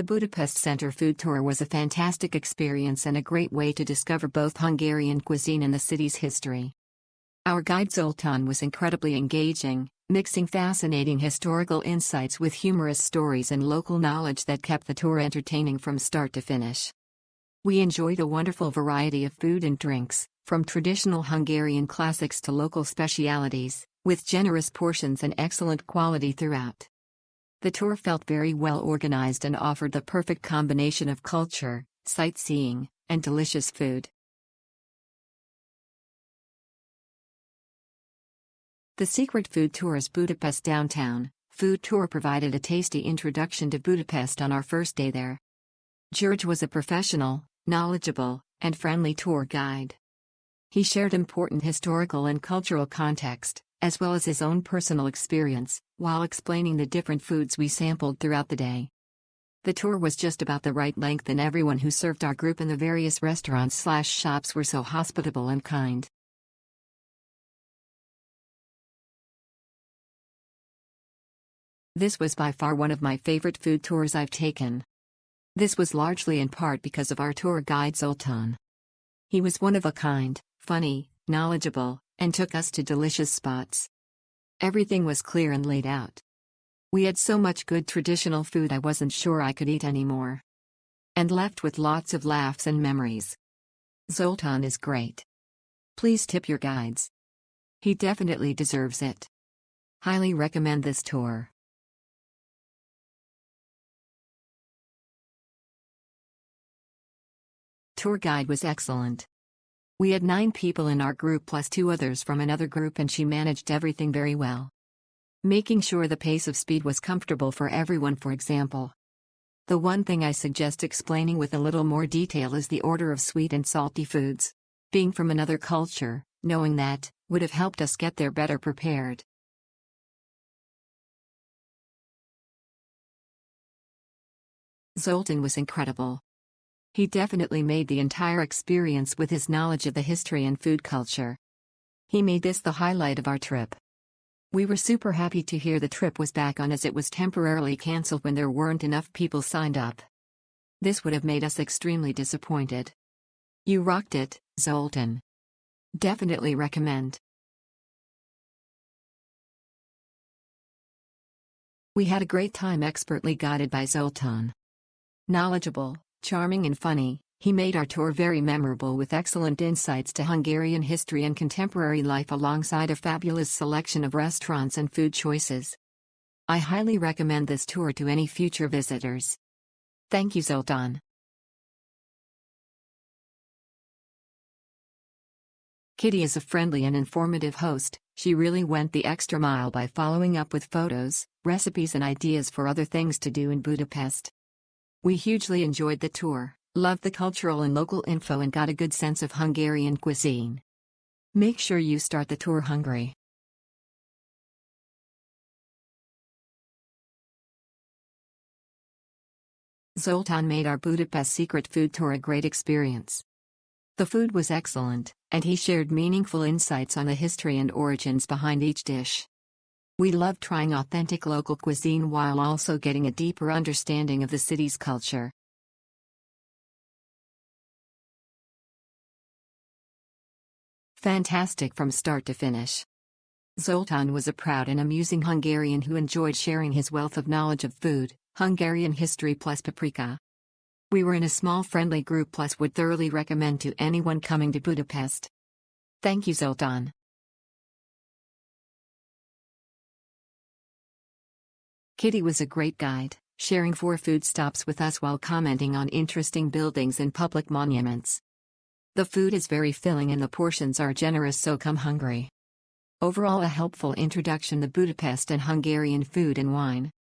The Budapest Center food tour was a fantastic experience and a great way to discover both Hungarian cuisine and the city's history. Our guide Zoltán was incredibly engaging, mixing fascinating historical insights with humorous stories and local knowledge that kept the tour entertaining from start to finish. We enjoyed a wonderful variety of food and drinks, from traditional Hungarian classics to local specialities, with generous portions and excellent quality throughout. The tour felt very well organized and offered the perfect combination of culture, sightseeing, and delicious food. The Secret Food Tour's Budapest Downtown food tour provided a tasty introduction to Budapest on our first day there. George was a professional, knowledgeable, and friendly tour guide. He shared important historical and cultural context, as well as his own personal experience, while explaining the different foods we sampled throughout the day. The tour was just about the right length, and everyone who served our group in the various restaurants/shops were so hospitable and kind. This was by far one of my favorite food tours I've taken. This was largely in part because of our tour guide Zoltán. He was one of a kind, funny, knowledgeable, and took us to delicious spots. Everything was clear and laid out. We had so much good traditional food I wasn't sure I could eat anymore. And left with lots of laughs and memories. Zoltán is great. Please tip your guides. He definitely deserves it. Highly recommend this tour. Tour guide was excellent. We had 9 people in our group plus 2 others from another group, and she managed everything very well. Making sure the pace of speed was comfortable for everyone, for example. The one thing I suggest explaining with a little more detail is the order of sweet and salty foods. Being from another culture, knowing that would have helped us get there better prepared. Zoltán was incredible. He definitely made the entire experience with his knowledge of the history and food culture. He made this the highlight of our trip. We were super happy to hear the trip was back on, as it was temporarily cancelled when there weren't enough people signed up. This would have made us extremely disappointed. You rocked it, Zoltán. Definitely recommend. We had a great time expertly guided by Zoltán. Knowledgeable, charming and funny, he made our tour very memorable with excellent insights to Hungarian history and contemporary life alongside a fabulous selection of restaurants and food choices. I highly recommend this tour to any future visitors. Thank you, Zoltán. Kitty is a friendly and informative host. She really went the extra mile by following up with photos, recipes and ideas for other things to do in Budapest. We hugely enjoyed the tour, loved the cultural and local info, and got a good sense of Hungarian cuisine. Make sure you start the tour hungry. Zoltán made our Budapest secret food tour a great experience. The food was excellent, and he shared meaningful insights on the history and origins behind each dish. We loved trying authentic local cuisine while also getting a deeper understanding of the city's culture. Fantastic from start to finish. Zoltán was a proud and amusing Hungarian who enjoyed sharing his wealth of knowledge of food, Hungarian history plus paprika. We were in a small friendly group plus would thoroughly recommend to anyone coming to Budapest. Thank you, Zoltán. Kitty was a great guide, sharing 4 food stops with us while commenting on interesting buildings and public monuments. The food is very filling and the portions are generous, so come hungry. Overall, a helpful introduction to Budapest and Hungarian food and wine.